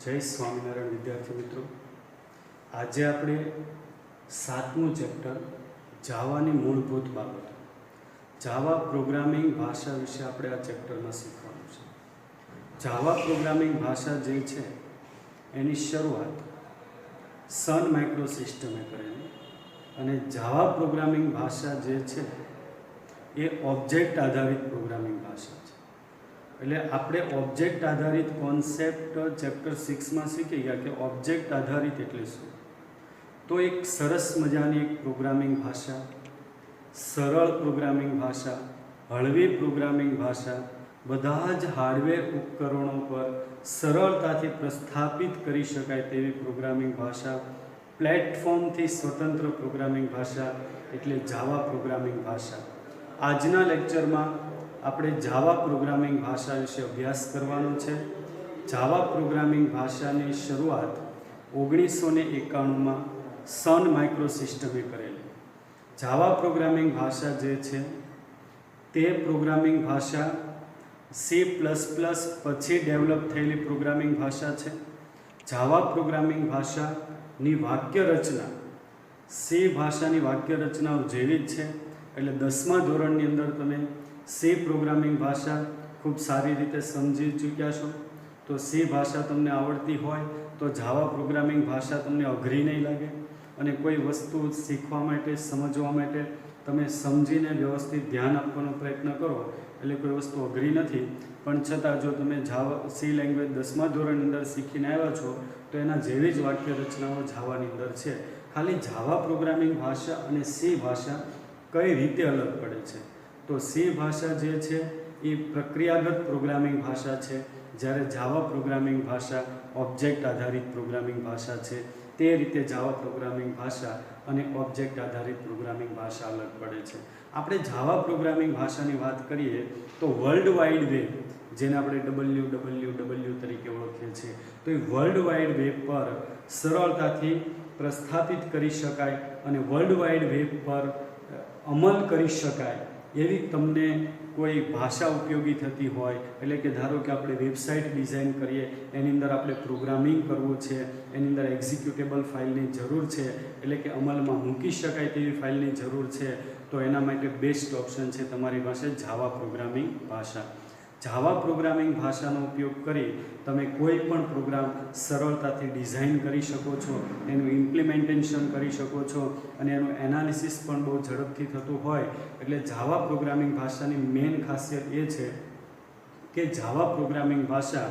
जय स्वामीनारायण विद्यार्थी मित्रों, आज આપણે સાતમું ચેપ્ટર જાવાની મૂળભૂત બાબતો જાવા પ્રોગ્રામિંગ ભાષા વિશે આપણે આ ચેપ્ટરમાં શીખવાનું છે। જાવા પ્રોગ્રામિંગ ભાષા જે છે એની શરૂઆત સન માઇક્રો સિસ્ટમે કરેલી અને જાવા પ્રોગ્રામિંગ ભાષા જે છે એ ઓબ્જેક્ટ આધારિત પ્રોગ્રામિંગ ભાષા છે। એટલે આપણે ઓબ્જેક્ટ આધારિત કોન્સેપ્ટ ચેપ્ટર 6માં શીખી ગયા કે ઓબ્જેક્ટ આધારિત એટલે શું। તો એક સરસ મજાની એક પ્રોગ્રામિંગ ભાષા, સરળ પ્રોગ્રામિંગ ભાષા, હળવી પ્રોગ્રામિંગ ભાષા, બધા જ હાર્ડવેર ઉપકરણો પર સરળતાથી પ્રસ્થાપિત કરી શકાય તેવી પ્રોગ્રામિંગ ભાષા, પ્લેટફોર્મથી સ્વતંત્ર પ્રોગ્રામિંગ ભાષા એટલે જાવા પ્રોગ્રામિંગ ભાષા। આજના લેક્ચરમાં આપણે જાવા પ્રોગ્રામિંગ ભાષા વિશે અભ્યાસ કરવાનો છે। જાવા પ્રોગ્રામિંગ ભાષાની શરૂઆત 1991માં સન માઇક્રો સિસ્ટમે કરેલી। જાવા પ્રોગ્રામિંગ ભાષા જે છે તે પ્રોગ્રામિંગ ભાષા C++ પછી ડેવલપ થયેલી પ્રોગ્રામિંગ ભાષા છે। જાવા પ્રોગ્રામિંગ ભાષાની વાક્ય રચના C ભાષાની વાક્ય રચનાઓ જેવી જ છે। એટલે 10મા ધોરણની અંદર તમે C પ્રોગ્રામિંગ ભાષા ખૂબ સારી રીતે સમજી ચૂક્યા છો। તો C ભાષા તમને આવડતી હોય તો જાવા પ્રોગ્રામિંગ ભાષા તમને અઘરી નહીં લાગે અને કોઈ વસ્તુ શીખવા માટે, સમજવા માટે તમે સમજીને વ્યવસ્થિત ધ્યાન આપવાનો પ્રયત્ન કરો એટલે કોઈ વસ્તુ અઘરી નથી। પણ છતાં જો તમે જાવા C લેંગ્વેજ 10મા ધોરણની અંદર શીખીને આવ્યા છો તો એના જેવી જ વાક્ય રચનાઓ જાવાની અંદર છે। ખાલી જાવા પ્રોગ્રામિંગ ભાષા અને C ભાષા કઈ રીતે અલગ પડે છે? તો C ભાષા જે છે એ પ્રક્રિયાગત પ્રોગ્રામિંગ ભાષા છે, જ્યારે જાવા પ્રોગ્રામિંગ ભાષા ઓબ્જેક્ટ આધારિત પ્રોગ્રામિંગ ભાષા છે। તે રીતે જાવા પ્રોગ્રામિંગ ભાષા અને ઓબ્જેક્ટ આધારિત પ્રોગ્રામિંગ ભાષા અલગ પડે છે। આપણે જાવા પ્રોગ્રામિંગ ભાષાની વાત કરીએ તો વર્લ્ડ વાઇડ વેબ, જેને આપણે WWW તરીકે ઓળખીએ છીએ, તો એ વર્લ્ડ વાઇડ વેબ પર સરળતાથી પ્રસ્થાપિત કરી શકાય અને વર્લ્ડ વાઇડ વેબ પર અમલ કરી શકાય એવી તમને કોઈ ભાષા ઉપયોગી થતી હોય, એટલે કે ધારો કે આપણે વેબસાઇટ ડિઝાઇન કરીએ, એની અંદર આપણે પ્રોગ્રામિંગ કરવું છે, એની અંદર એક્ઝિક્યુટેબલ ફાઇલની જરૂર છે, એટલે કે અમલમાં મૂકી શકાય તેવી ફાઇલની જરૂર છે, તો એના માટે બેસ્ટ ઓપ્શન છે તમારી પાસે જાવા પ્રોગ્રામિંગ ભાષા। જાવા પ્રોગ્રામિંગ ભાષાનો ઉપયોગ કરી તમે કોઈ પણ પ્રોગ્રામ સરળતાથી ડિઝાઇન કરી શકો છો, એનું ઇમ્પ્લિમેન્ટેશન કરી શકો છો અને એનું એનાલિસિસ પણ બહુ ઝડપથી થતું હોય। એટલે જાવા પ્રોગ્રામિંગ ભાષાની મેઇન ખાસિયત એ છે કે જાવા પ્રોગ્રામિંગ ભાષા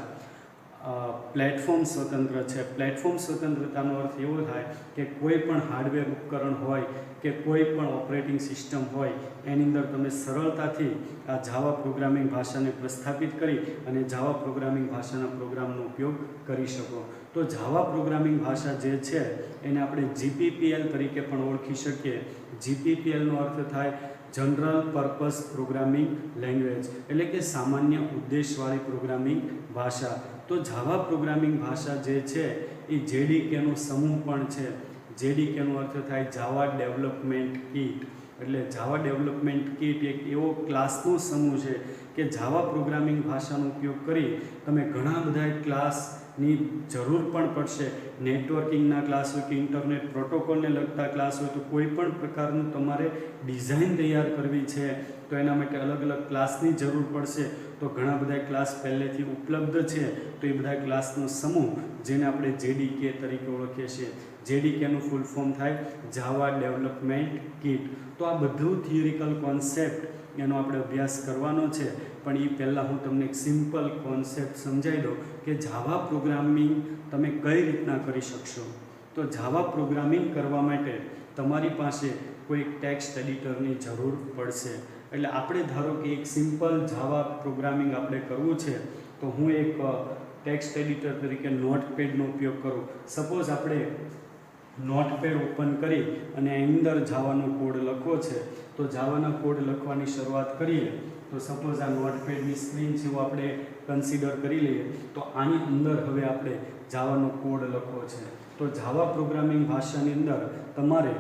પ્લેટફોર્મ સ્વતંત્ર છે। પ્લેટફોર્મ સ્વતંત્રતાનો અર્થ એવો થાય કે કોઈ પણ હાર્ડવેર ઉપકરણ હોય કે કોઈ પણ ઓપરેટિંગ સિસ્ટમ હોય એની અંદર તમે સરળતાથી આ જાવા પ્રોગ્રામિંગ ભાષાને પ્રસ્થાપિત કરી અને જાવા પ્રોગ્રામિંગ ભાષાના પ્રોગ્રામનો ઉપયોગ કરી શકો। તો જાવા પ્રોગ્રામિંગ ભાષા જે છે એને આપણે GPPL તરીકે પણ ઓળખી શકીએ। GPPLનો અર્થ થાય જનરલ પર્પઝ પ્રોગ્રામિંગ લેંગ્વેજ, એટલે કે સામાન્ય ઉદ્દેશવાળી પ્રોગ્રામિંગ ભાષા। તો જાવા પ્રોગ્રામિંગ ભાષા જે છે એ JDKનો સમૂહ પણ છે। JDKનો અર્થ થાય જાવા ડેવલપમેન્ટ કીટ, એટલે જાવા ડેવલપમેન્ટ કીટ એક એવો ક્લાસનો સમૂહ છે કે જાવા પ્રોગ્રામિંગ ભાષાનો ઉપયોગ કરી તમે ઘણા બધા ક્લાસની જરૂર પણ પડશે। નેટવર્કિંગના ક્લાસ હોય કે ઇન્ટરનેટ પ્રોટોકોલને લગતા ક્લાસ હોય, તો કોઈ પણ પ્રકારનું તમારે ડિઝાઇન તૈયાર કરવી છે તો એના માટે અલગ અલગ ક્લાસની જરૂર પડશે। તો ઘણા બધા ક્લાસ પહેલેથી ઉપલબ્ધ છે, તો એ બધા ક્લાસનો સમૂહ જેને આપણે JDK તરીકે ઓળખીએ છીએ। JDKનું ફૂલ ફોર્મ થાય જાવા ડેવલપમેન્ટ કીટ। તો આ બધું થિયરિકલ કોન્સેપ્ટ એનો આપણે અભ્યાસ કરવાનો છે, પણ એ પહેલાં હું તમને એક સિમ્પલ કોન્સેપ્ટ સમજાવી દઉં કે જાવા પ્રોગ્રામિંગ તમે કઈ રીતના કરી શકશો। તો જાવા પ્રોગ્રામિંગ કરવા માટે તમારી પાસે કોઈ ટેક્સ્ટ એડિટરની જરૂર પડશે। એટલે આપણે ધારો કે એક સિમ્પલ જાવા પ્રોગ્રામિંગ આપણે કરવું છે તો હું એક ટેક્સ્ટ એડિટર તરીકે નોટપેડનો ઉપયોગ કરું। સપોઝ આપણે નોટપેડ ઓપન કરી અને એની અંદર જાવાનો કોડ લખવો છે, તો જાવાના કોડ લખવાની શરૂઆત કરીએ તો સપોઝ આ નોટપેડની સ્ક્રીન છે એવું આપણે કન્સિડર કરી લઈએ। તો આની અંદર હવે આપણે જાવાનો કોડ લખવો છે। તો જાવા પ્રોગ્રામિંગ ભાષાની અંદર તમારે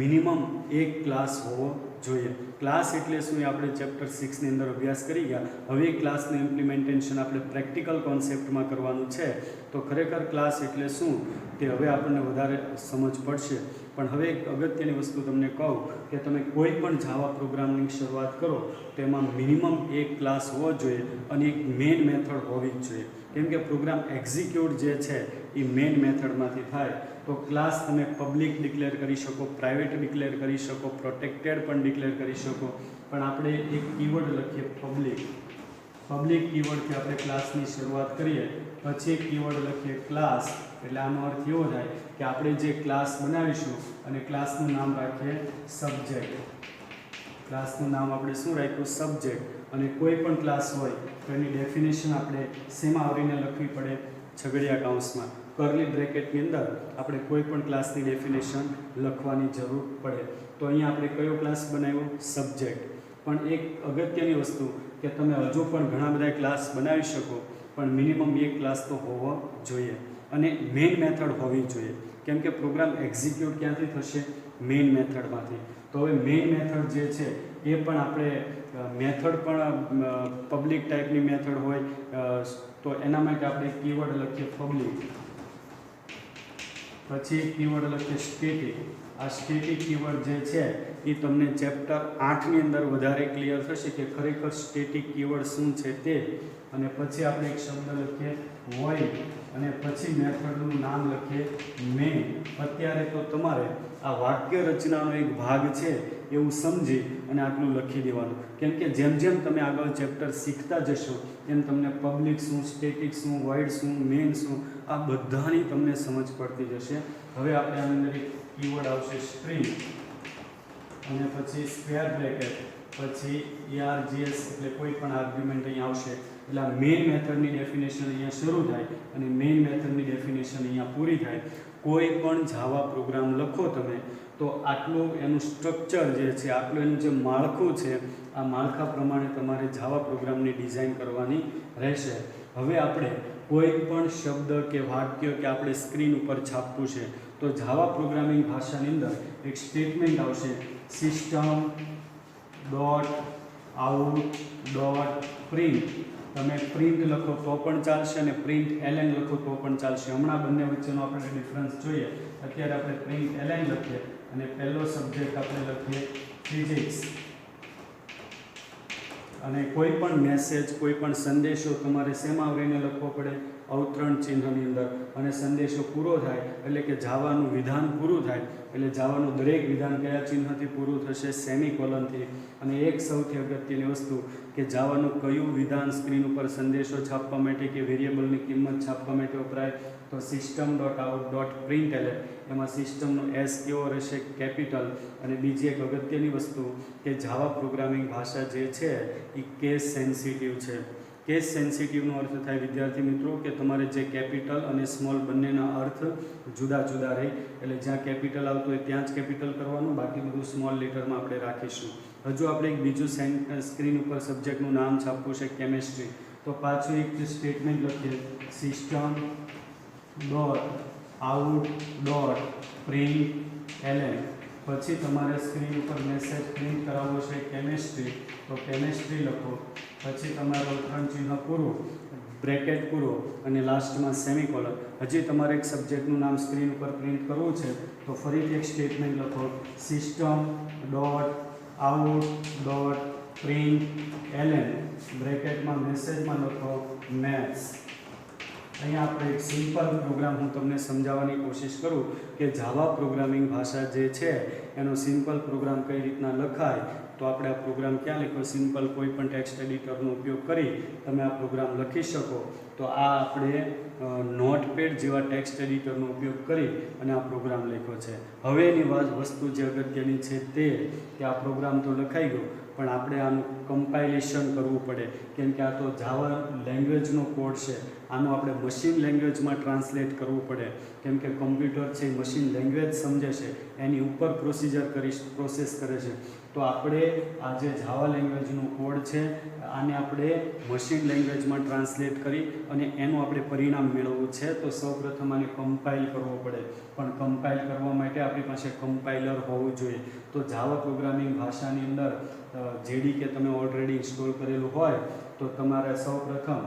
મિનિમમ એક ક્લાસ હોવો જોઈએ। ક્લાસ એટલે શું એ આપણે ચેપ્ટર 6 ની અંદર અભ્યાસ કરી ગયા. હવે ક્લાસનું ઇમ્પ્લિમેન્ટેશન આપણે પ્રેક્ટિકલ કોન્સેપ્ટમાં કરવાનું છે. તો ખરેખર ક્લાસ એટલે શું તે હવે આપણને વધારે સમજ પડશે. પણ હવે એક અગત્યની વસ્તુ તમને કહું કે તમે કોઈ પણ જાવા પ્રોગ્રામની શરૂઆત કરો તો એમાં મિનિમમ એક ક્લાસ હોવો જોઈએ અને એક મેઇન મેથડ હોવી જ જોઈએ. કેમ કે પ્રોગ્રામ એક્ઝિક્યુટ જે છે એ મેઇન મેથડમાંથી થાય. તો ક્લાસ તમે પબ્લિક ડિક્લેર કરી શકો, પ્રાઇવેટ ડિક્લેર કરી શકો, પ્રોટેક્ટેડ પણ ડિક્લેર કરી શકો. પણ આપણે એક કીવર્ડ લખીએ પબ્લિક. પબ્લિક કીવર્ડથી આપણે ક્લાસની શરૂઆત કરીએ. પછી એક કીવર્ડ લખીએ ક્લાસ. એટલે આનો અર્થ એવો થાય કે આપણે જે ક્લાસ બનાવીશું અને ક્લાસનું નામ રાખીએ સબ્જેક્ટ. ક્લાસનું નામ આપણે શું રાખ્યું? સબ્જેક્ટ. અને કોઈ પણ ક્લાસ હોય તો એની ડેફિનેશન આપણે શેમાં આવરીને લખવી પડે? છગડીયા કૌંસમાં, કર્લી બ્રેકેટની અંદર આપણે કોઈ પણ ક્લાસની ડેફિનેશન લખવાની જરૂર પડે. તો અહીંયા આપણે કયો ક્લાસ બનાવ્યો? સબ્જેક્ટ. પણ એક અગત્યની વસ્તુ કે તમે હજુ પણ ઘણા બધા ક્લાસ બનાવી શકો, પણ મિનિમમ એક ક્લાસ તો હોવો જોઈએ અને મેઇન મેથડ હોવી જોઈએ. કેમ કે પ્રોગ્રામ એક્ઝિક્યુટ ક્યાંથી થશે? મેઇન મેથડમાંથી. તો હવે મેઇન મેથડ જે છે એ પણ આપણે મેથડ પણ પબ્લિક ટાઈપની મેથડ હોય તો એના માટે આપણે કીવર્ડ લખીએ પબ્લિક. પછી કીવર્ડ લખીએ સ્ટેટિક. આ સ્ટેટિક કીવર્ડ જે છે એ તમને ચેપ્ટર 8ની અંદર વધારે ક્લિયર થશે કે ખરેખર સ્ટેટિક કીવર્ડ શું છે તે. અને પછી આપણે એક શબ્દ લખીએ વોઇડ અને પછી મેથડનું નામ લખીએ મેઇન. અત્યારે તો તમારે આ વાક્ય રચનાનો એક ભાગ છે એવું સમજી અને આટલું લખી દેવાનું. કેમ કે જેમ જેમ તમે આગળ ચેપ્ટર શીખતા જશો એમ તમને પબ્લિક શું, સ્ટેટિક શું, વોઇડ શું, મેઇન શું, આ બધાની તમને સમજ પડતી જશે. હવે આપણે આની અંદર એક કીવર્ડ આવશે સ્ટ્રિંગ અને પછી સ્ક્વેર બ્રેકેટ, પછી args એટલે કોઈ પણ આર્ગ્યુમેન્ટ અહીં આવશે. એટલે આ મેઇન મેથડની ડેફિનેશન અહીંયા શરૂ થાય અને મેઇન મેથડની ડેફિનેશન અહીંયા પૂરી થાય. કોઈ પણ જાવા પ્રોગ્રામ લખો તમે તો આટલું એનું સ્ટ્રક્ચર જે છે, આટલું એનું જે માળખું છે, આ માળખા પ્રમાણે તમારે જાવા પ્રોગ્રામની ડિઝાઇન કરવાની રહેશે. હવે આપણે કોઈ પણ શબ્દ કે વાક્ય કે આપણે સ્ક્રીન ઉપર છાપવું છે તો જાવા પ્રોગ્રામિંગ ભાષાની અંદર એક સ્ટેટમેન્ટ આવશે system dot out dot print. તમે પ્રિન્ટ લખો તો પણ ચાલશે અને પ્રિન્ટ એલએન લખો તો પણ ચાલશે. હમણાં બંને વચ્ચેનો આપણે ડિફરન્સ જોઈએ. અત્યારે આપણે પ્રિન્ટ એલએન લખીએ અને પહેલો સબ્જેક્ટ આપણે લખીએ ફિઝિક્સ. અને કોઈ પણ મેસેજ, કોઈ પણ સંદેશો તમારે શેમાં આવરીને લખવો પડે? અવતરણ ચિહ્નની અંદર. અને સંદેશો પૂરો થાય એટલે કે જાવાનું વિધાન પૂરું થાય એટલે જાવાનું દરેક વિધાન કયા ચિહ્નથી પૂરું થશે? સેમિકોલનથી. અને એક સૌથી અગત્યની વસ્તુ કે જાવાનું કયું વિધાન સ્ક્રીન ઉપર સંદેશો છાપવા માટે કે વેરિયેબલની કિંમત છાપવા માટે વપરાય? તો system dot out dot print LN. એમાં સિસ્ટમનો એસ કેવો રહેશે? કેપિટલ. અને બીજી એક અગત્યની વસ્તુ કે જાવા પ્રોગ્રામિંગ ભાષા જે છે એ કેસ સેન્સિટિવ છે. કેસ સેન્સિટિવનો અર્થ થાય વિદ્યાર્થી મિત્રો કે તમારે જે કેપિટલ અને સ્મોલ બંનેના અર્થ જુદા જુદા રહે. એટલે જ્યાં કેપિટલ આવતું હોય ત્યાં જ કેપિટલ કરવાનું, બાકી બધું સ્મોલ લેટરમાં આપણે રાખીશું. હજુ આપણે એક બીજું સ્ક્રીન ઉપર સબ્જેક્ટનું નામ છાપવું છે કેમેસ્ટ્રી. તો પાછું એક સ્ટેટમેન્ટ લખીએ system dot out dot print LN. પછી તમારે સ્ક્રીન ઉપર મેસેજ પ્રિન્ટ કરાવવો છે કેમેસ્ટ્રી તો કેમેસ્ટ્રી લખો. પછી તમારું અવતરણ ચિહ્ન પૂરું, બ્રેકેટ પૂરો અને લાસ્ટમાં સેમિકોલન. હજી તમારે એક સબ્જેક્ટનું નામ સ્ક્રીન ઉપર પ્રિન્ટ કરવું છે તો ફરીથી એક સ્ટેટમેન્ટ લખો system dot out dot print L N. બ્રેકેટમાં મેસેજમાં લખો મેથ્સ. અહીંયા આપણે એક સિમ્પલ પ્રોગ્રામ હું તમને સમજાવવાની કોશિશ કરું કે જાવા પ્રોગ્રામિંગ ભાષા જે છે એનો સિમ્પલ પ્રોગ્રામ કઈ રીતના લખાય. તો આપણે આ પ્રોગ્રામ ક્યાં લખ્યો? સિમ્પલ કોઈ પણ ટેક્સ્ટ એડિટરનો ઉપયોગ કરી તમે આ પ્રોગ્રામ લખી શકો. તો આ આપણે નોટપેડ જેવા ટેક્સ્ટ એડિટરનો ઉપયોગ કરી અને આ પ્રોગ્રામ લખ્યો છે. હવે એની વસ્તુ જે અગત્યની છે તે કે આ પ્રોગ્રામ તો લખાઈ ગયો પણ આપણે આનું કમ્પાઇલેશન કરવું પડે. કેમ કે આ તો જાવા લેંગ્વેજનો કોડ છે. આનું આપણે મશીન લેંગ્વેજમાં ટ્રાન્સલેટ કરવું પડે. કેમ કે કમ્પ્યુટર છે એ મશીન લેંગ્વેજ સમજે છે, એની ઉપર પ્રોસેસ કરે છે. તો આપણે આ જે જાવા લેંગ્વેજનો કોડ છે આને આપણે મશીન લેંગ્વેજમાં ટ્રાન્સલેટ કરી અને એનું આપણે પરિણામ મેળવવું છે. તો સૌપ્રથમ આને કમ્પાઇલ કરવો પડે. પણ કમ્પાઇલ કરવા માટે આપણી પાસે કમ્પાઇલર હોવું જોઈએ. તો જાવા પ્રોગ્રામિંગ ભાષાની અંદર જેડીકે તમે ઓલરેડી ઇન્સ્ટોલ કરેલું હોય તો તમારે સૌપ્રથમ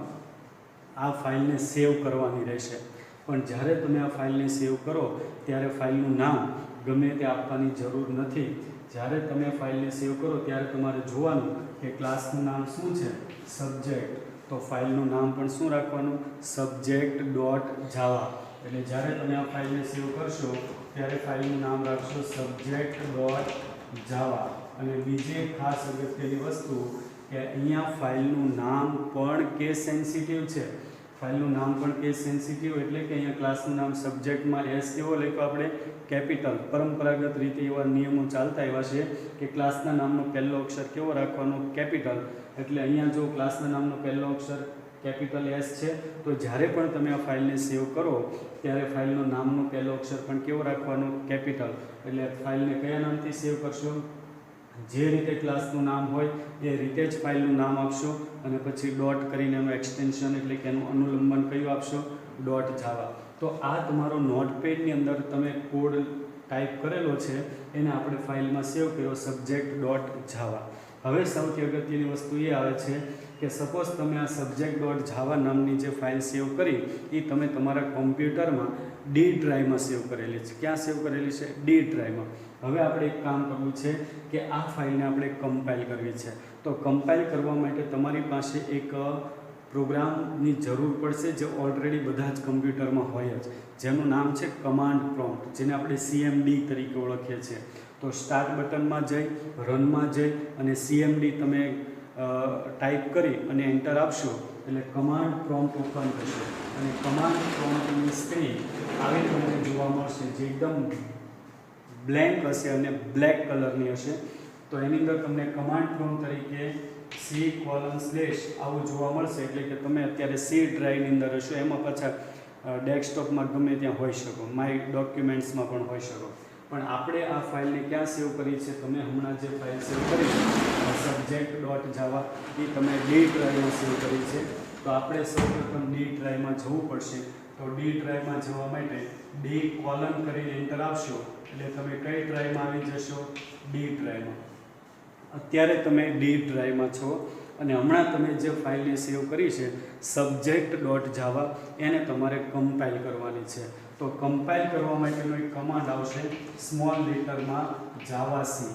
આ ફાઇલને સેવ કરવાની રહેશે. પણ જ્યારે તમે આ ફાઇલને સેવ કરો ત્યારે ફાઇલનું નામ ગમે તે આપવાની જરૂર નથી. જ્યારે તમે ફાઇલને સેવ કરો ત્યારે તમારે જોવાનું કે ક્લાસનું નામ શું છે, સબ્જેક્ટ. તો ફાઇલનું નામ પણ શું રાખવાનું, સબ્જેક્ટ ડોટ જાવા. એટલે જ્યારે તમે આ ફાઇલને સેવ કરશો ત્યારે ફાઇલનું નામ રાખશો સબ્જેક્ટ ડોટ જાવા. અને બીજી એક ખાસ અગત્યની વસ્તુ કે અહીંયા ફાઇલનું નામ પણ કેસ સેન્સિટિવ છે. ફાઇલનું નામ પણ કેસ સેન્સિટિવ એટલે કે અહીંયા ક્લાસનું નામ સબ્જેક્ટમાં એસ કેવો લખ્યો આપણે, કેપિટલ. પરંપરાગત રીતે એવા નિયમો ચાલતા એવા છે કે ક્લાસના નામનો પહેલો અક્ષર કેવો રાખવાનો, કેપિટલ. એટલે અહીંયા જો ક્લાસના નામનો પહેલો અક્ષર કેપિટલ એસ છે તો જ્યારે પણ તમે આ ફાઇલને સેવ કરો ત્યારે ફાઇલનો નામનો પહેલો અક્ષર પણ કેવો રાખવાનો, કેપિટલ. એટલે ફાઇલને કયા નામથી સેવ કરશો, જે રીતે ક્લાસનું નામ હોય એ રીતે જ ફાઇલનું નામ આપશો અને પછી ડોટ કરીને એનું એક્સટેન્શન એટલે કે એનું અનુલંબન કયું આપશો, ડોટ જાવા. તો આ તમારો નોટપેડની અંદર તમે કોડ ટાઈપ કરેલો છે એને આપણે ફાઇલમાં સેવ કર્યો, સબ્જેક્ટ ડોટ જાવા. હવે સૌથી અગત્યની વસ્તુ એ આવે છે કે સપોઝ તમે આ સબ્જેક્ટ ડોટ જાવા નામની જે ફાઇલ સેવ કરી એ તમે તમારા કોમ્પ્યુટરમાં ડી ડ્રાઈવમાં સેવ કરેલી છે. ક્યાં સેવ કરેલી છે, ડી ડ્રાઈવમાં. હવે આપણે એક કામ કરવું છે કે આ ફાઇલને આપણે કમ્પાઇલ કરવી છે. તો કમ્પાઇલ કરવા માટે તમારી પાસે એક પ્રોગ્રામની જરૂર પડશે જે ઓલરેડી બધા જ કમ્પ્યુટરમાં હોય જ, જેનું નામ છે કમાન્ડ પ્રોમ્પ્ટ, જેને આપણે CMD તરીકે ઓળખીએ છીએ. તો સ્ટાર્ટ બટનમાં જઈ, રનમાં જઈ અને CMD તમે ટાઈપ કરી અને એન્ટર આપશો એટલે કમાન્ડ પ્રોમ્પ્ટ ઓપન થશે અને કમાન્ડ પ્રોમ્પ્ટની સ્ક્રીન આવી તમને જોવા મળશે જે એકદમ બ્લેન્ક હશે અને બ્લેક કલરની હશે. તો એની અંદર તમને કમાન્ડ પ્રોમ્પ્ટ તરીકે C:/ આવું જોવા મળશે. એટલે કે તમે અત્યારે C ડ્રાઈવની અંદર હશો, એમાં પાછા ડેસ્કટોપમાં ગમે ત્યાં હોઈ શકો, માય ડોક્યુમેન્ટ્સમાં પણ હોઈ શકો. પણ આપણે આ ફાઇલને ક્યાં સેવ કરી છે, તમે હમણાં જે ફાઇલ સેવ કરી સબ્જેક્ટ ડોટ જાવા એ તમે ડી ડ્રાઈવમાં સેવ કરી છે. તો આપણે સૌપ્રથમ ડી ડ્રાઈવમાં જવું પડશે. તો ડી ડ્રાઈવમાં જવા માટે ડી કોલન કરીને એન્ટર આપશો એટલે તમે કઈ ડ્રાઈવમાં આવી જશો, ડી ડ્રાઈવમાં. અત્યારે તમે ડી ડ્રાઈવમાં છો અને હમણાં તમે જે ફાઇલને સેવ કરી છે સબ્જેક્ટ ડોટ જાવા એને તમારે કમ્પાઇલ કરવાની છે. તો કમ્પાઇલ કરવા માટેનો એક કમાન્ડ આવશે સ્મોલ લેટરમાં જાવાસી.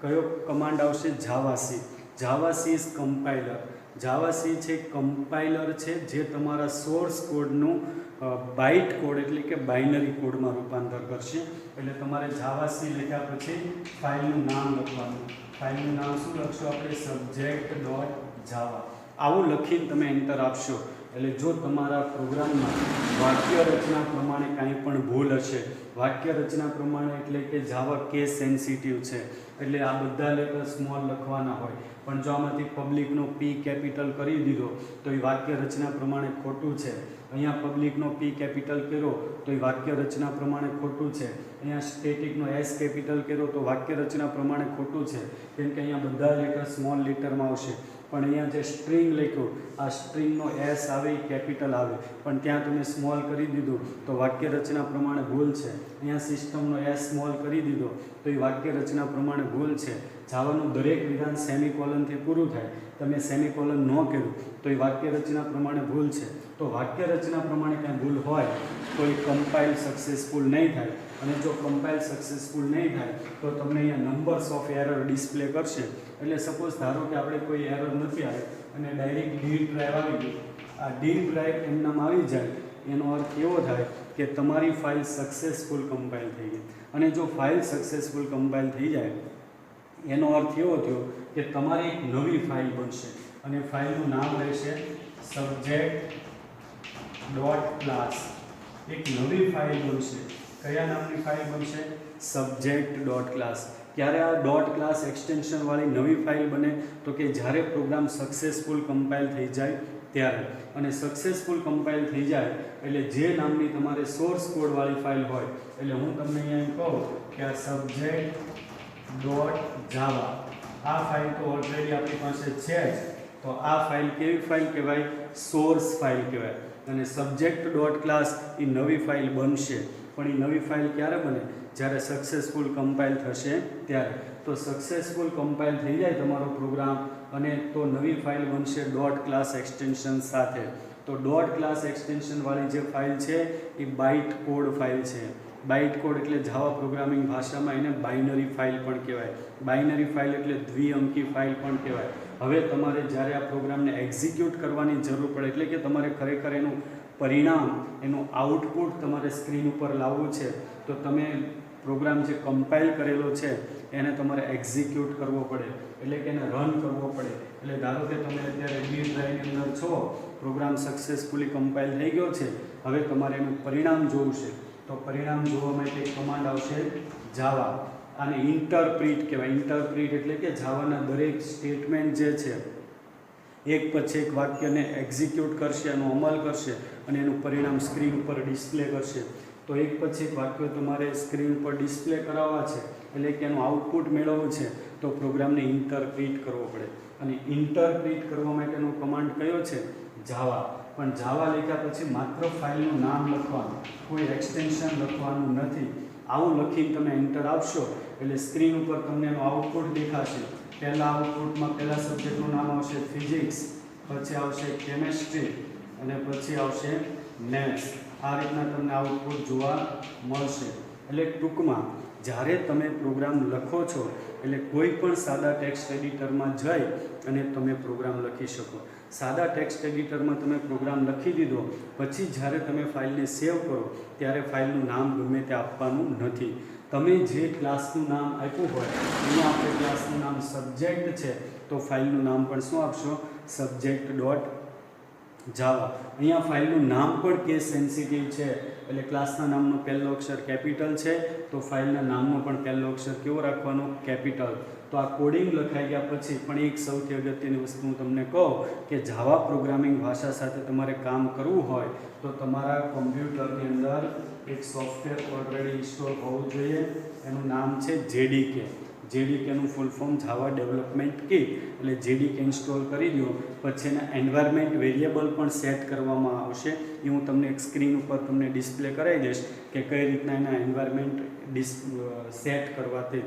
કયો કમાન્ડ આવશે, જાવાસી. જાવાસી ઇઝ કમ્પાઇલર. જાવાસી છે કમ્પાઇલર છે જે તમારા સોર્સ કોડનું બાઇટ કોડ એટલે કે બાઇનરી કોડમાં રૂપાંતર કરશે. એટલે તમારે જાવાસી લખ્યા પછી ફાઇલનું નામ લખવાનું. ફાઇલનું નામ શું લખશો આપણે, સબ્જેક્ટ ડોટ જાવા. આવું લખીને તમે એન્ટર આપશો એટલે જો તમારા પ્રોગ્રામમાં વાક્ય રચના પ્રમાણે કાંઈ પણ ભૂલ હશે, વાક્ય રચના પ્રમાણે એટલે કે જાવા કેસ સેન્સિટિવ છે એટલે આ બધા લેટર સ્મોલ લખવાના હોય, પણ જો આમાંથી પબ્લિકનો P કેપિટલ કરી દીધો તો એ વાક્ય રચના પ્રમાણે ખોટું છે. અહીંયા પબ્લિકનો P કેપિટલ કર્યો તો એ વાક્ય રચના પ્રમાણે ખોટું છે. અહીંયા સ્ટેટિકનો S કેપિટલ કર્યો તો વાક્ય રચના પ્રમાણે ખોટું છે, કેમ કે અહીંયા બધા લેટર સ્મોલ લેટરમાં આવશે. પણ અહીંયા જે સ્ટ્રિંગ લખ્યું આ સ્ટ્રિંગનો S આવે એ કેપિટલ આવે, પણ ત્યાં તમે સ્મોલ કરી દીધું તો વાક્ય રચના પ્રમાણે ભૂલ છે. અહીંયા સિસ્ટમનો S સ્મોલ કરી દીધો તો એ વાક્ય રચના પ્રમાણે ભૂલ છે. જાવાનું દરેક વિધાન સેમિકોલનથી પૂરું થાય, તમે સેમિકોલન ન કર્યું તો એ વાક્ય રચના પ્રમાણે ભૂલ છે. તો વાક્ય રચના પ્રમાણે કાંઈ ભૂલ હોય તો એ કમ્પાઇલ સક્સેસફુલ નહીં થાય. અને જો કમ્પાઇલ સક્સેસફુલ નહીં થાય તો તમને અહીંયા નંબર્સ ઓફ એરર ડિસ્પ્લે કરશે. એટલે સપોઝ ધારો કે આપણે કોઈ એરર નથી આવે અને ડાયરેક્ટ ડી ડ્રાઈવ આવી ગઈ, આ ડી ડ્રાઈવ એમનામ આવી જાય એનો અર્થ એવો થાય કે તમારી ફાઇલ સક્સેસફુલ કમ્પાઇલ થઈ ગઈ. અને જો ફાઇલ સક્સેસફુલ કમ્પાઇલ થઈ જાય એનો અર્થ એવો થયો કે તમારી એક નવી ફાઇલ બનશે અને ફાઇલનું નામ રહેશે સબ્જેક્ટ ડોટ ક્લાસ. એક નવી ફાઇલ બનશે. કયા નામની ફાઇલ બનશે, સબ્જેક્ટ ડોટ ક્લાસ. ક્યારે આ ડોટ ક્લાસ એક્સટેન્શનવાળી નવી ફાઇલ બને તો કે જ્યારે પ્રોગ્રામ સક્સેસફુલ કમ્પાઇલ થઈ જાય ત્યારે. અને સક્સેસફુલ કમ્પાઇલ થઈ જાય એટલે જે નામની તમારે સોર્સ કોડવાળી ફાઇલ હોય, એટલે હું તમને અહીંયા એમ કહું કે આ સબ્જેક્ટ ડોટ જાવા આ ફાઇલ તો ઓલરેડી આપણી પાસે છે જ. તો આ ફાઇલ કેવી ફાઇલ કહેવાય, સોર્સ ફાઇલ કહેવાય. અને સબ્જેક્ટ ડોટ ક્લાસ એ નવી ફાઇલ બનશે, પણ એ નવી ફાઇલ ક્યારે બને? જ્યારે સક્સેસફુલ કમ્પાઇલ થશે ત્યારે. તો સક્સેસફુલ કમ્પાઇલ થઈ જાય તમારો પ્રોગ્રામ અને તો નવી ફાઇલ બનશે ડોટ ક્લાસ એક્સટેન્શન સાથે. તો ડોટ ક્લાસ એક્સટેન્શનવાળી જે ફાઇલ છે એ બાઇટ કોડ ફાઇલ છે. બાઇટ કોડ એટલે જાવા પ્રોગ્રામિંગ ભાષામાં એને બાઇનરી ફાઇલ પણ કહેવાય. બાઇનરી ફાઇલ એટલે દ્વિઅંકી ફાઇલ પણ કહેવાય. હવે તમારે જ્યારે આ પ્રોગ્રામને એક્ઝિક્યુટ કરવાની જરૂર પડે, એટલે કે તમારે ખરેખર એનું પરિણામ, એનું આઉટપુટ તમારે સ્ક્રીન ઉપર લાવવું છે, તો તમે પ્રોગ્રામ જે કમ્પાઇલ કરેલો છે એને તમારે એક્ઝિક્યુટ કરવો પડે, એટલે કે એને રન કરવો પડે. એટલે ધારો કે તમે અત્યારે ડી ડ્રાઈવની અંદર છો, પ્રોગ્રામ સક્સેસફુલી કમ્પાઇલ થઈ ગયો છે, હવે તમારે એનું પરિણામ જોવું છે. તો પરિણામ જોવા માટે કમાન્ડ આવશે જાવા. આને ઇન્ટરપ્રિટ કહેવાય. ઇન્ટરપ્રિટ એટલે કે જાવાના દરેક સ્ટેટમેન્ટ જે છે એક પછી એક વાક્યને એક્ઝિક્યુટ કરશે, એનો અમલ કરશે અને એનું પરિણામ સ્ક્રીન ઉપર ડિસ્પ્લે કરશે. તો એક પછી એક વાક્યો તમારે સ્ક્રીન પર ડિસ્પ્લે કરાવવા છે, એટલે કે એનું આઉટપુટ મેળવવું છે, તો પ્રોગ્રામને ઇન્ટરપ્રિટ કરવો પડે. અને ઇન્ટરપ્રિટ કરવા માટેનો કમાન્ડ કયો છે? જાવા. પણ જાવા લખ્યા પછી માત્ર ફાઇલનું નામ લખવાનું, કોઈ એક્સટેન્શન લખવાનું નથી. આવું લખીને તમે એન્ટર આપશો એટલે સ્ક્રીન ઉપર તમને એનું આઉટપુટ દેખાશે. પહેલાં આઉટપુટમાં પહેલાં સબ્જેક્ટનું નામ આવશે ફિઝિક્સ, પછી આવશે કેમેસ્ટ્રી અને પછી આવશે મેથ્સ. આ રીતના તમને આઉટપુટ જોવા મળશે. એટલે ટૂંકમાં જ્યારે તમે પ્રોગ્રામ લખો છો એટલે કોઈ પણ સાદા ટેક્સ્ટ એડિટરમાં જઈ અને તમે પ્રોગ્રામ લખી શકો. સાદા ટેક્સ્ટ એડિટરમાં તમે પ્રોગ્રામ લખી દીધો પછી જ્યારે તમે ફાઇલને સેવ કરો ત્યારે ફાઇલનું નામ ગમે તે આપવાનું નથી. તમે જે ક્લાસનું નામ આપ્યું હોય, અહીંયા આપણે ક્લાસનું નામ સબ્જેક્ટ છે, તો ફાઇલનું નામ પણ શું આપશો? સબ્જેક્ટ ડોટ જાવા. અહીંયા ફાઇલનું નામ પણ કેસ સેન્સિટિવ છે, એટલે ક્લાસના નામનો પહેલો અક્ષર કેપિટલ છે, તો ફાઇલના નામનો પણ પહેલો અક્ષર કેવો રાખવાનો? કેપિટલ. તો આ કોડિંગ લખાઈ ગયા પછી પણ એક સૌથી અગત્યની વસ્તુ હું તમને કહું કે જાવા પ્રોગ્રામિંગ ભાષા સાથે તમારે કામ કરવું હોય તો તમારા કમ્પ્યુટરની અંદર એક સોફ્ટવેર ઓલરેડી ઇન્સ્ટોલ હોવું જોઈએ. એનું નામ છે JDK. જેડીકેનું full form Java development kit. એટલે જેડીકે ઇન્સ્ટોલ કરી દો પછી એના એન્વાયરમેન્ટ વેરિયેબલ પણ સેટ કરવામાં આવશે. એ હું તમને એક સ્ક્રીન ઉપર તમને ડિસ્પ્લે કરાવી દઈશ કે કઈ રીતના એના એન્વાયરમેન્ટ સેટ કરવા તે.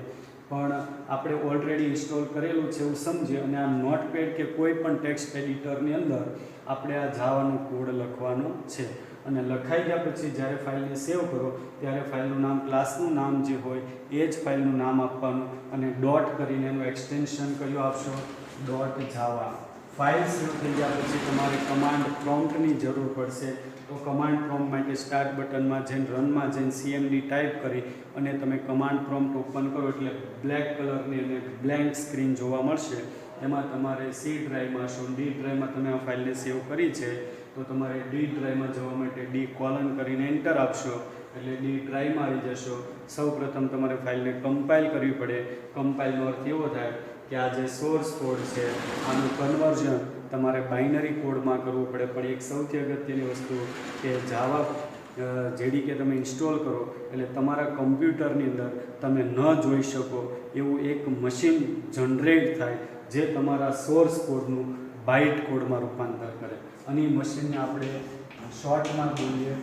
પણ આપણે ઓલરેડી ઇન્સ્ટોલ કરેલું છે એવું સમજીએ અને આ નોટપેડ કે કોઈ પણ ટેક્સ્ટ એડિટરની અંદર આપણે આ જાવાનો કોડ લખવાનો છે. અને લખાઈ ગયા પછી જ્યારે ફાઇલને સેવ કરો ત્યારે ફાઇલનું નામ, ક્લાસનું નામ જે હોય એ જ ફાઇલનું નામ આપવાનું અને ડોટ કરીને એનું એક્સટેન્શન કયું આપશો? ડોટ જાવા. ફાઇલ સેવ થઈ ગયા પછી તમારે કમાન્ડ પ્રોમ્પ્ટની જરૂર પડશે. તો કમાન્ડ પ્રોમ્પ્ટ માટે સ્ટાર્ટ બટનમાં જઈને રનમાં જઈને CMD ટાઈપ કરી અને તમે કમાન્ડ પ્રોમ્પ્ટ ઓપન કરો એટલે બ્લેક કલરની અને બ્લેન્ક સ્ક્રીન જોવા મળશે. એમાં તમારે સી ડ્રાઈવમાં છો, ડી ડ્રાઈવમાં તમે આ ફાઇલને સેવ કરી છે, તો તમારે ડી ડ્રાઈવમાં જવા માટે ડી કોલન કરીને એન્ટર આપશો એટલે ડી ડ્રાઈવમાં આવી જશો. સૌપ્રથમ તમારે ફાઇલને કમ્પાઇલ કરવી પડે. કમ્પાઇલનો અર્થ એવો થાય કે આ જે સોર્સ કોડ છે આનું કન્વર્ઝન તમારે બાઇનરી કોડમાં કરવું પડે. પણ એક સૌથી અગત્યની વસ્તુ કે જાવા જેડીકે તમે ઇન્સ્ટોલ કરો એટલે તમારા કમ્પ્યુટરની અંદર તમે ન જોઈ શકો એવું એક મશીન જનરેટ થાય જે તમારા સોર્સ કોડનું બાઇટ કોડમાં રૂપાંતર કરે. અને એ મશીનને આપણે શોર્ટમાં બોલીએ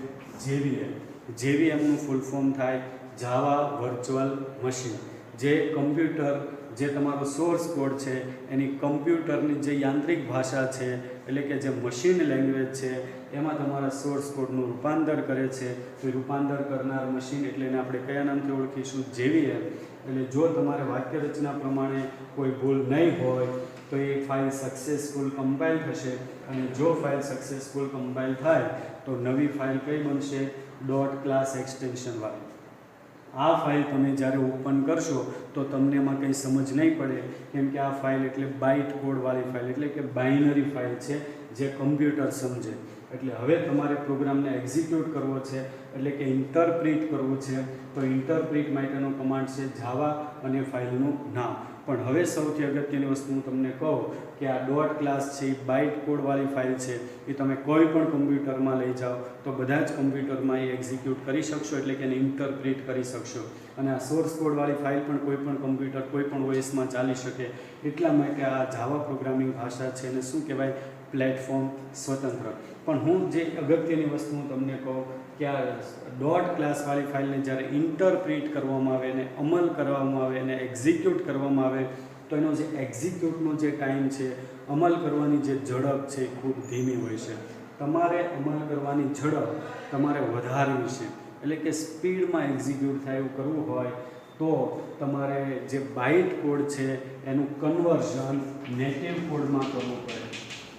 JVM. JVMનું ફૂલ ફોર્મ થાય જાવા વર્ચ્યુઅલ મશીન. જે કમ્પ્યુટર, જે તમારો સોર્સ કોડ છે એની કમ્પ્યુટરની જે યાંત્રિક ભાષા છે એટલે કે જે મશીન લેંગ્વેજ છે એમાં તમારા સોર્સ કોડનું રૂપાંતર કરે છે. તો એ રૂપાંતર કરનાર મશીન એટલે એને આપણે કયા નામથી ઓળખીશું? JVM. એટલે જો તમારે વાક્ય રચના પ્રમાણે કોઈ ભૂલ નહીં હોય તો એ ફાઇલ સક્સેસફુલ કમ્પાઇલ થશે. અને જો ફાઇલ સક્સેસફુલ કમ્પાઇલ થાય તો નવી ફાઇલ કઈ બનશે? ડોટ ક્લાસ એક્સટેન્શનવાળી. આ ફાઇલ તમે જ્યારે ઓપન કરશો તો તમને એમાં કંઈ સમજ નહીં પડે, કેમ કે આ ફાઇલ એટલે બાઇટ કોડવાળી ફાઇલ, એટલે કે બાઇનરી ફાઇલ છે જે કમ્પ્યુટર સમજે. એટલે હવે તમારે પ્રોગ્રામને એક્ઝિક્યુટ કરવો છે એટલે કે ઇન્ટરપ્રિટ કરવું છે. તો ઇન્ટરપ્રિટ માટેનો કમાન્ડ છે જાવા અને ફાઇલનું નામ. પણ હવે સૌથી અગત્યની વસ્તુ હું તમને કહું કે આ ડોટ ક્લાસ છે એ બાઇટ કોડવાળી ફાઇલ છે. એ તમે કોઈ પણ કમ્પ્યુટરમાં લઈ જાઓ તો બધા જ કમ્પ્યુટરમાં એ એક્ઝિક્યુટ કરી શકશો, એટલે કે એને ઇન્ટરપ્રિટ કરી શકશો. અને આ સોર્સ કોડવાળી ફાઇલ પણ કોઈ પણ કમ્પ્યુટર, કોઈ પણ OSમાં ચાલી શકે. એટલા માટે આ જાવા પ્રોગ્રામિંગ ભાષા છે એને શું કહેવાય? પ્લેટફોર્મ સ્વતંત્ર. પણ હું જે અગત્યની વસ્તુ હું તમને કહું કે આ ડોટ ક્લાસવાળી ફાઇલને જ્યારે ઇન્ટરપ્રિટ કરવામાં આવે અને અમલ કરવામાં આવે અને એક્ઝિક્યુટ કરવામાં આવે તો એનો જે એક્ઝિક્યુટનો જે ટાઈમ છે, અમલ કરવાની જે ઝડપ છે એ ખૂબ ધીમી હોય છે. તમારે અમલ કરવાની ઝડપ તમારે વધારવી છે, એટલે કે સ્પીડમાં એક્ઝિક્યુટ થાય એવું કરવું હોય તો તમારે જે બાઇટ કોડ છે એનું કન્વર્ઝન નેટિવ કોડમાં કરવું પડે.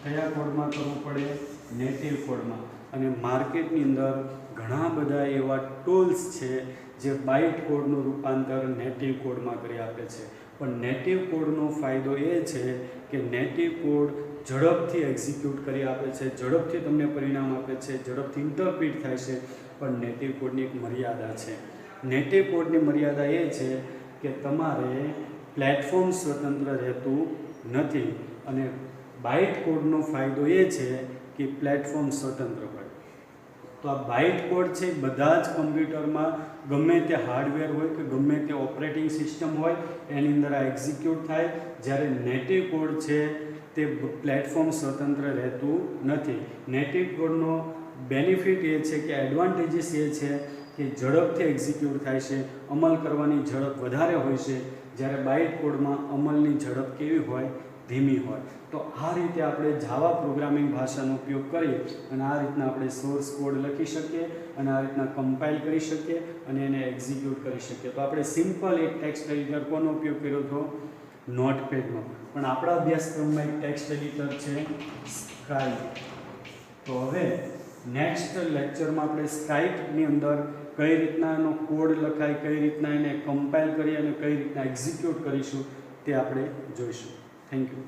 કયા કોડમાં કરવું પડે? નેટિવ કોડમાં. અને માર્કેટની અંદર ઘણા બધા એવા ટૂલ્સ છે જે બાઇટ કોડનું રૂપાંતર નેટિવ કોડમાં કરી આપે છે. પણ નેટિવ કોડનો ફાયદો એ છે કે નેટિવ કોડ ઝડપથી એક્ઝિક્યુટ કરી આપે છે, ઝડપથી તમને પરિણામ આપે છે, ઝડપથી ઇન્ટરપ્રિટ થાય છે. પણ નેટિવ કોડની એક મર્યાદા છે. નેટિવ કોડની મર્યાદા એ છે કે તમારે પ્લેટફોર્મ સ્વતંત્ર રહેતું નથી. અને બાઇટ કોડનો ફાયદો એ છે કે પ્લેટફોર્મ સ્વતંત્ર હોય. તો આ બાઇટ કોડ છે બધા જ કમ્પ્યુટરમાં ગમે તે હાર્ડવેર હોય કે ગમે તે ઓપરેટિંગ સિસ્ટમ હોય એની અંદર આ એક્ઝિક્યુટ થાય. જ્યારે નેટિવ કોડ છે તે પ્લેટફોર્મ સ્વતંત્ર રહેતું નથી. નેટિવ કોડનો બેનિફિટ એ છે કે એડવાન્ટેજીસ એ છે કે ઝડપથી એક્ઝિક્યુટ થાય છે, અમલ કરવાની ઝડપ વધારે હોય છે. જ્યારે બાઇટ કોડમાં અમલની ઝડપ કેવી હોય? ધીમી હોય. તો આ રીતે આપણે જાવા પ્રોગ્રામિંગ ભાષાનો ઉપયોગ કરી અને આ રીતના આપણે સોર્સ કોડ લખી શકીએ અને આ રીતના કમ્પાઇલ કરી શકીએ અને એને એક્ઝિક્યુટ કરી શકીએ. તો આપણે સિમ્પલ એક ટેક્સ્ટ એડિટર કોનો ઉપયોગ કર્યો હતો? નોટપેડનો. પણ આપણા અભ્યાસક્રમમાં એક ટેક્સ્ટ એડિટર છે સ્કાઇપ. તો હવે નેક્સ્ટ લેક્ચરમાં આપણે સ્કાઇપની અંદર કઈ રીતના એનો કોડ લખાય, કઈ રીતના એને કમ્પાઇલ કરી અને કઈ રીતના એક્ઝિક્યુટ કરીશું તે આપણે જોઈશું. Thank you.